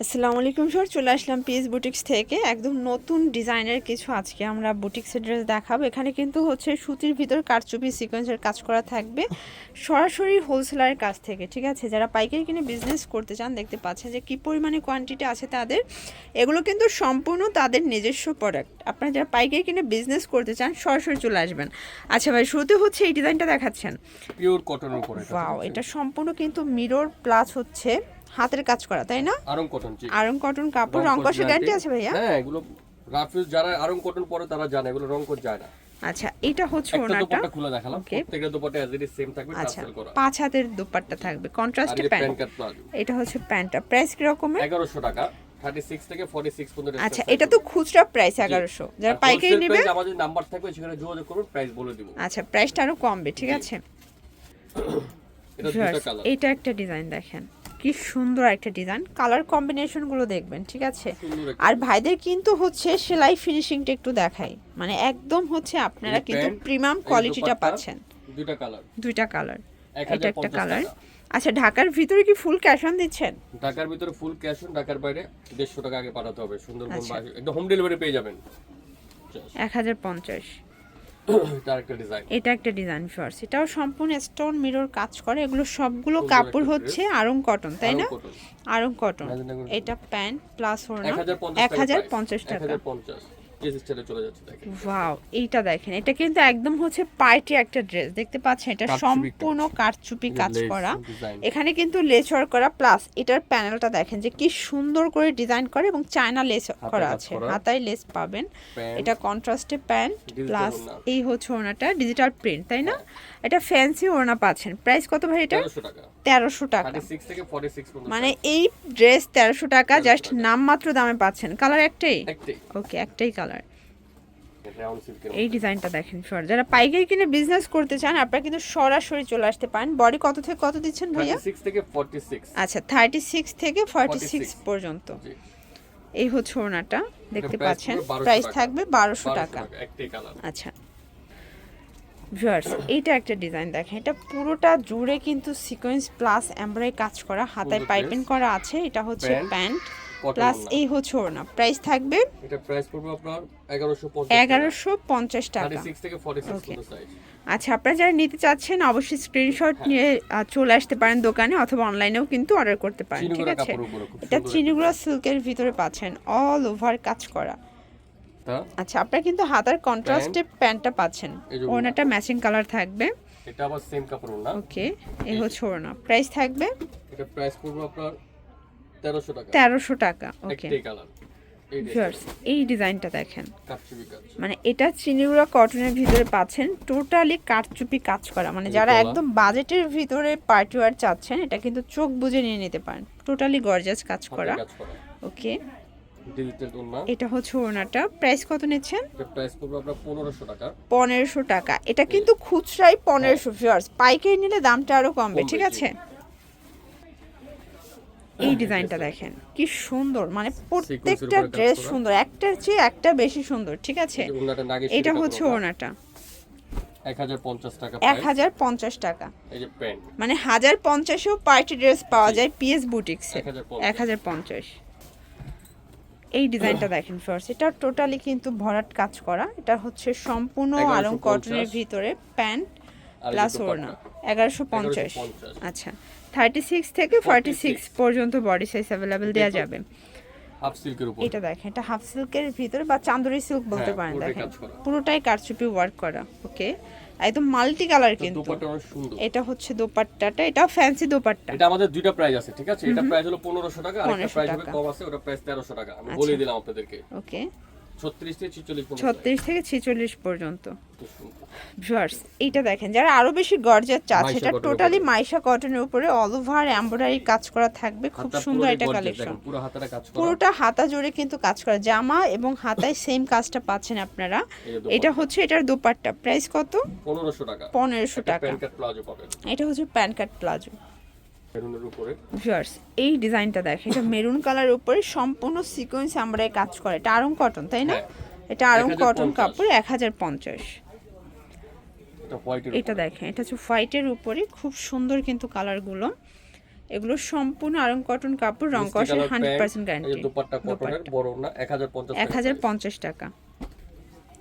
আসসালামু আলাইকুম স্যার, চলে আসলাম পিএস বুটিক্স থেকে একদম নতুন ডিজাইনের কিছু আজকে আমরা বুটিক্সের ড্রেস দেখাবো। এখানে কিন্তু হচ্ছে সুতির ভিতর কারচুপি সিকোয়েন্সের কাজ করা থাকবে সরাসরি হোলসেলারের কাছ থেকে, ঠিক আছে। যারা পাইকারি কিনে বিজনেস করতে চান, দেখতে পাচ্ছেন যে কী পরিমাণে কোয়ান্টিটি আছে তাদের। এগুলো কিন্তু সম্পূর্ণ তাদের নিজস্ব প্রোডাক্ট। আপনারা যারা পাইকারি কিনে বিজনেস করতে চান সরাসরি চলে আসবেন। আচ্ছা ভাই, শুরুতে হচ্ছে এই ডিজাইনটা দেখাচ্ছেন, পিওর কটনের উপরে। ওয়াও, এটা সম্পূর্ণ কিন্তু মিরর প্লাস হচ্ছে হাতের কাজ করা, তাই না? আরং কটন, জি। আরং কটন কাপড়, রং কষের গ্যারান্টি আছে ভাইয়া? হ্যাঁ, এগুলো রাফিউজ যারা আরং কটন পরে তারা জানে এগুলো রং কোট যায় না। আচ্ছা, এটা হচ্ছে একটা ওনাটা, দুপাট্টা খুলে দেখালাম। প্রত্যেকটা dupatta as it is same থাকবে, আচ্ছা টাসেল করা। 5 হাতের দুপাট্টা থাকবে, কন্ট্রাস্টে আর প্যান্ট। প্যান্ট কাট প্লাজো। এটা হচ্ছে প্যান্টটা, প্রাইস কি রকমের? 1100 টাকা, 36 থেকে 46 পর্যন্ত। আচ্ছা, এটা তো খুচরা প্রাইস 1100, যারা পাইকারি নেবে আমাদের নাম্বার থাকবে, সেখানে যোগাযোগ করুন, প্রাইস বলে দিব। আচ্ছা, প্রাইসটা আরো কমবে, ঠিক আছে। এটা দুটো কালার। এটা একটা ডিজাইন দেখেন, কি সুন্দর একটা ডিজাইন, কালার কম্বিনেশন গুলো দেখবেন, ঠিক আছে। আর ভাইদের কিন্তু হচ্ছে সেলাই ফিনিশিংটা একটু দেখাই, মানে একদম হচ্ছে আপনারা কিন্তু প্রিমিয়াম কোয়ালিটিটা পাচ্ছেন। দুইটা কালার, এটা একটা কালার। আচ্ছা, ঢাকার ভিতরে কি ফুল ক্যাশ অন দিচ্ছেন? ঢাকার ভিতরে ফুল ক্যাশ অন, ঢাকার বাইরে 150 টাকা আগে পাঠাতে হবে। সুন্দরবন একদম হোম ডেলিভারি পেয়ে যাবেন। 1050। এটা একটা ডিজাইন ফিওর্স, এটাও সম্পূর্ণ স্টোন মিরর কাজ করে। এগুলো সবগুলো কাপড় হচ্ছে আরং কটন, তাই না? আরং কটন। এটা প্যান্ট প্লাস ওড়না, 1050 টাকা। ওয়াও, এইটা দেখেন, এটা কিন্তু একদম হচ্ছে পার্টি একটা ড্রেস, দেখতে পাচ্ছেন। এটা সম্পূর্ণ কারচুপি কাজ করা, এখানে কিন্তু লেস ওয়ার্ক করা, প্লাস এটার প্যানেলটা দেখেন যে কি সুন্দর করে ডিজাইন করে এবং চায়না লেস করা আছে, হাতায় লেস পাবেন। এটা কন্ট্রাস্টে প্যান্ট প্লাস এই হচ্ছে ওড়নাটা ডিজিটাল প্রিন্ট, তাই না? এটা ফ্যান্সি ওড়না পাচ্ছেন। প্রাইস কত ভাই এটা? 1300 টাকা। মানে এই ড্রেস 1300 টাকা, জাস্ট নামমাত্র দামে পাচ্ছেন। কালার একটাই? ওকে, একটাই কালার। এই ডিজাইনটা দেখেন ফর, যারা পাইকারি কিনে বিজনেস করতে চান আপনারা কিন্তু সরাসরি চলে আসতে পারেন। বডি কত থেকে কত দিচ্ছেন ভাইয়া? 36 থেকে 46। আচ্ছা, 36 থেকে 46 পর্যন্ত। এই হচ্ছে ওড়নাটা, দেখতে পাচ্ছেন। প্রাইস থাকবে 1200 টাকা। আচ্ছা ভিউয়ার্স, এইটা একটা ডিজাইন দেখেন, এটা পুরোটা জুড়ে কিন্তু সিকোয়েন্স প্লাস এমব্রয়ডারি কাজ করা, হাতায় পাইপিং করা আছে। এটা হচ্ছে প্যান্ট প্লাস এই হচ্ছে ওড়না। প্রাইস থাকবে, এটা প্রাইস পড়বে আপনার 1150 টাকা। 36 থেকে 46 পর্যন্ত সাইজ। আচ্ছা, আপনারা যারা নিতে চাচ্ছেন অবশ্যই স্ক্রিনশট নিয়ে চলে আসতে পারেন দোকানে, অথবা অনলাইনেও কিন্তু অর্ডার করতে পারেন, ঠিক আছে। এটা চিনিগুড়া সিল্কের ভিতরে পাচ্ছেন, অল ওভার কাজ করা। আচ্ছা, আপনারা কিন্তু হাতার কন্ট্রাস্টে প্যান্টটা পাচ্ছেন, ওড়নাটা ম্যাচিং কালার থাকবে। এটা আবার সেম কাপড় ওড়না। ওকে, এই হচ্ছে ওড়না। প্রাইস থাকবে, এটা প্রাইস পড়বে আপনার 1300 টাকা। 1300 টাকা। ওকে একটাই কালার। ভিউয়ার্স, এই ডিজাইনটা দেখেন, মানে এটা চিনিগুড়া কটনের ভিতরে পাচ্ছেন, টোটালি কারচুপি কাজ করা। মানে যারা একদম বাজেটের ভিতরে পার্টি ওয়্যার চাচ্ছেন, এটা কিন্তু চোখ বুজে নিয়ে নিতে পারেন। টোটালি গর্জিয়াস কাজ করা। ওকে, এটা হচ্ছে ওড়নাটা। প্রাইস কত নিচ্ছেন? এটা প্রাইস পড়বে আপনার 1500 টাকা। 1500 টাকা। এটা কিন্তু খুচরাই 1500 ভিউয়ার্স, পাইকারি নিলে দামটা আরো কমবে, ঠিক আছে। এই ডিজাইনটা দেখেন, কি সুন্দর, মানে প্রত্যেকটা ড্রেস সুন্দর, একটার চেয়ে একটা বেশি সুন্দর, ঠিক আছে। এটা হচ্ছে ওড়নাটা, 1050 টাকা। 1050 টাকা। এই যে প্যান্ট, মানে 1050এও পার্টি ড্রেস পাওয়া যায় পিএস বুটিক্সে। 1050। এই ডিজাইনটা দেখেন ফার্স্ট, এটা টোটালি কিন্তু ভরাট কাজ করা। এটা হচ্ছে সম্পূর্ণ আরং কটনের ভিতরে প্যান্ট প্লাস ওড়না, 1150। আচ্ছা, 36 থেকে 46 পর্যন্ত বডি সাইজ अवेलेबल দেয়া যাবে। হাফ সিল্কের উপর এটা দেখেন, এটা হাফ সিল্কের ভিতরে বা চান্দুরি সিল্ক বলতে পারেন। দেখেন পুরোটাই কারচুপি ওয়ার্ক করা। ওকে, একদম মাল্টি কালার কিন্তু। দোপাট্টা অনেক সুন্দর। এটা হচ্ছে দোপাট্টাটা, এটাও ফ্যান্সি দোপাট্টা। এটা আমাদের দুইটা প্রাইস আছে, ঠিক আছে। এটা প্রাইস হলো 1500 টাকা, আর একটা প্রাইস হবে কম আছে, ওটা প্রাইস 1300 টাকা। আমি বলে দিলাম আপনাদেরকে। ওকে, 36 থেকে 46 পর্যন্ত। 36 থেকে 46 পর্যন্ত। ভিউয়ার্স, এইটা দেখেন, যারা আরো বেশি গর্জিয়াস চাচ্ছে, এটা টোটালি মাইশা কটনের উপরে অল ওভার এমব্রয়ডারি কাজ করা থাকবে। খুব সুন্দর একটা কালেকশন, পুরো হাতাটা কাজ করা, পুরোটা হাতা জুড়ে কিন্তু কাজ করা। জামা এবং হাতায় সেম কাজটা পাচ্ছেন আপনারা। এটা হচ্ছে এটার দোপাট্টা। প্রাইস কত? 1500 টাকা। 1500 টাকা। প্যান্ট কাট প্লাজো পাবেন। এটা হচ্ছে প্যান্ট কাট প্লাজো। মেরুনের উপরে ভিউয়ার্স, এই ডিজাইনটা দেখেন, এটা মেরুন কালার উপরে সম্পূর্ণ সিকোয়েন্স এমব্রয়ডারি কাজ করে। এটা আরং কটন, তাই না? এটা আরং কটন কাপড়, 1050। এটা দেখেন, এটা হচ্ছে হোয়াইটের উপরে, খুব সুন্দর কিন্তু কালারগুলো। এগুলো সম্পূর্ণ আরং কটন কাপড়, রং কষের 100% গ্যারান্টি। এই দোপাট্টা কটনের বড় না 1050 টাকা।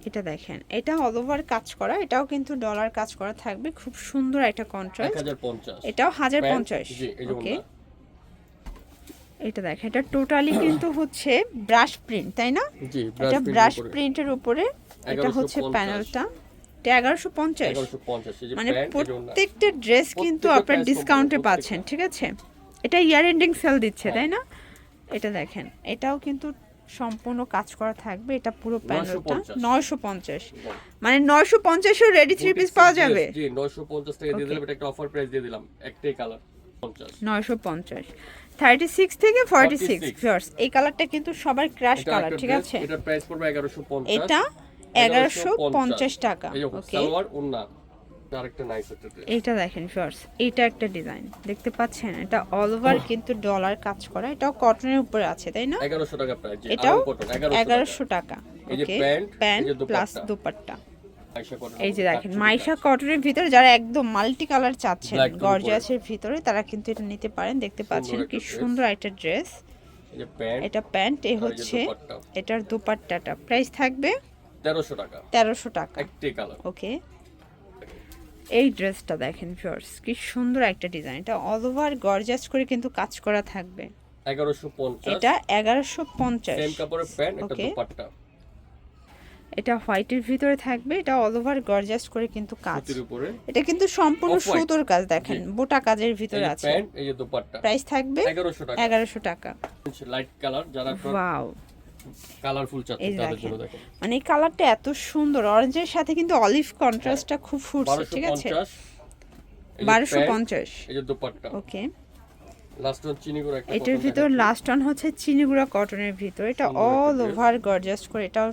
এটা দেখেন, এটা অল ওভার কাজ করা, এটাও কিন্তু ডলার কাজ করা থাকবে, খুব সুন্দর একটা কন্ট্রাস্ট। 1050, এটাও 1050। জি এই যে ওকে, এটা দেখেন, এটা টোটালি কিন্তু হচ্ছে ব্রাশ প্রিন্ট, তাই না? জি, এটা ব্রাশ প্রিন্টের উপরে, এটা হচ্ছে প্যানেলটা। এটা 1150। মানে প্রত্যেকটা ড্রেস কিন্তু আপনার ডিসকাউন্টে পাচ্ছেন, ঠিক আছে? এটা ইয়ার এন্ডিং সেল দিচ্ছে, তাই না? এটা দেখেন, এটাও কিন্তু সম্পূর্ণ কাজ করা থাকবে, এটা পুরো প্যানেলটা 950। মানে 950 এর রেডি 3 পিস পাওয়া যাবে। জি 950 টাকা দিয়ে দিলাম, এটা একটা অফার প্রাইস দিয়ে দিলাম, একটাই কালার 950। 36 থেকে 46 ভিউয়ার্স, এই কালারটা কিন্তু সবার ক্রাশ কালার, ঠিক আছে? এটা প্রাইস পড়বে 1150। এটা 1150 টাকা। ওকে, সালোয়ার ওন্না আরেকটা নাইস একটা ড্রেস। এটা দেখেন ভিউয়ার্স, এটা একটা ডিজাইন দেখতে পাচ্ছেন, এটা অল ওভার কিন্তু ডলার কাজ করা, এটাও কটনের উপরে আছে, তাই না? 1100 টাকা প্রাইস। জি, এটাও কটন 1100 টাকা। এই যে okay, pant plus dupatta. Ayesha cotton, এই যে দেখেন, মাইশা কটনের ভিতরে যারা একদম মাল্টি কালার চাচ্ছেন গর্জিয়াসের ভিতরে, তারা কিন্তু এটা নিতে পারেন। দেখতে পাচ্ছেন কি সুন্দর একটা ড্রেস। এই যে প্যান্ট, এটা প্যান্ট, এই হচ্ছে এটার দুপাট্টাটা। প্রাইস থাকবে 1300 টাকা। 1300 টাকা, একটাই কালার। ওকে। এই ড্রেসটা দেখেন ভিউয়ার্স, কি সুন্দর একটা ডিজাইন, এটা অল ওভার গর্জিয়াস করে কিন্তু কাজ করা থাকবে। 1150। এটা 1150। সেম কাপড়ের প্যান্ট, একটা ওকে, দুপাট্টা। এটা হোয়াইটের ভিতরে থাকবে, এটা অল ওভার গর্জিয়াস করে কিন্তু কাজ। সুতির উপরে, এটা কিন্তু সম্পূর্ণ সুতোর কাজ, দেখেন বোটা কাজের ভিতরে আছে। প্যান্ট, এই যে দুপাট্টা। প্রাইস থাকবে 1100 টাকা। 1100 টাকা। লাইট কালার, যারা ওয়াও, কালারফুল চাচ্ছেন তাদের জন্য দেখেন। মানে এই কালারটা এত সুন্দর, অরেঞ্জের সাথে কিন্তু অলিভ কন্ট্রাস্টটা খুব ফুটছে, ঠিক আছে? 1250। এই যে দুপাট্টা। ওকে, লাস্ট ওয়ান চিনিগুড়া একটা। এটার ভিতর লাস্ট ওয়ান হচ্ছে চিনিগুড়া কটনের ভিতর, এটা অল ওভার গর্জিয়াস করে, এটা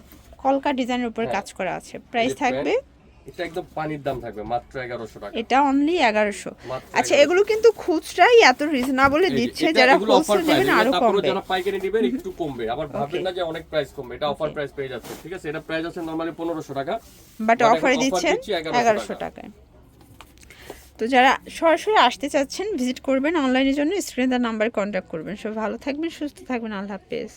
কলকা ডিজাইনের উপর কাজ করা আছে। প্রাইস থাকবে, এটা একদম পানির দাম থাকবে, মাত্র 1100 টাকা। এটা অনলি 1100। আচ্ছা, এগুলো কিন্তু খুচরাই এত রিজনেবলে দিচ্ছে, যারা হোলসেল নেবেন আরো কমবে, যারা পাইকারি নেবেন একটু কমবে। আবার ভাবেন না যে অনেক প্রাইস কমবে, এটা অফার প্রাইস পেয়ে যাচ্ছে, ঠিক আছে? এটা প্রাইস আছে নরমালি 1500 টাকা, বাট অফারে দিচ্ছেন 1100 টাকায়। তো যারা সরাসরি আসতে চাচ্ছেন ভিজিট করবেন অনলাইনের জন্য, স্ক্রিনে তার নাম্বারে কন্ট্যাক্ট করবেন। সব ভালো থাকবেন, সুস্থ থাকবেন, আল্লাহ হাফেজ।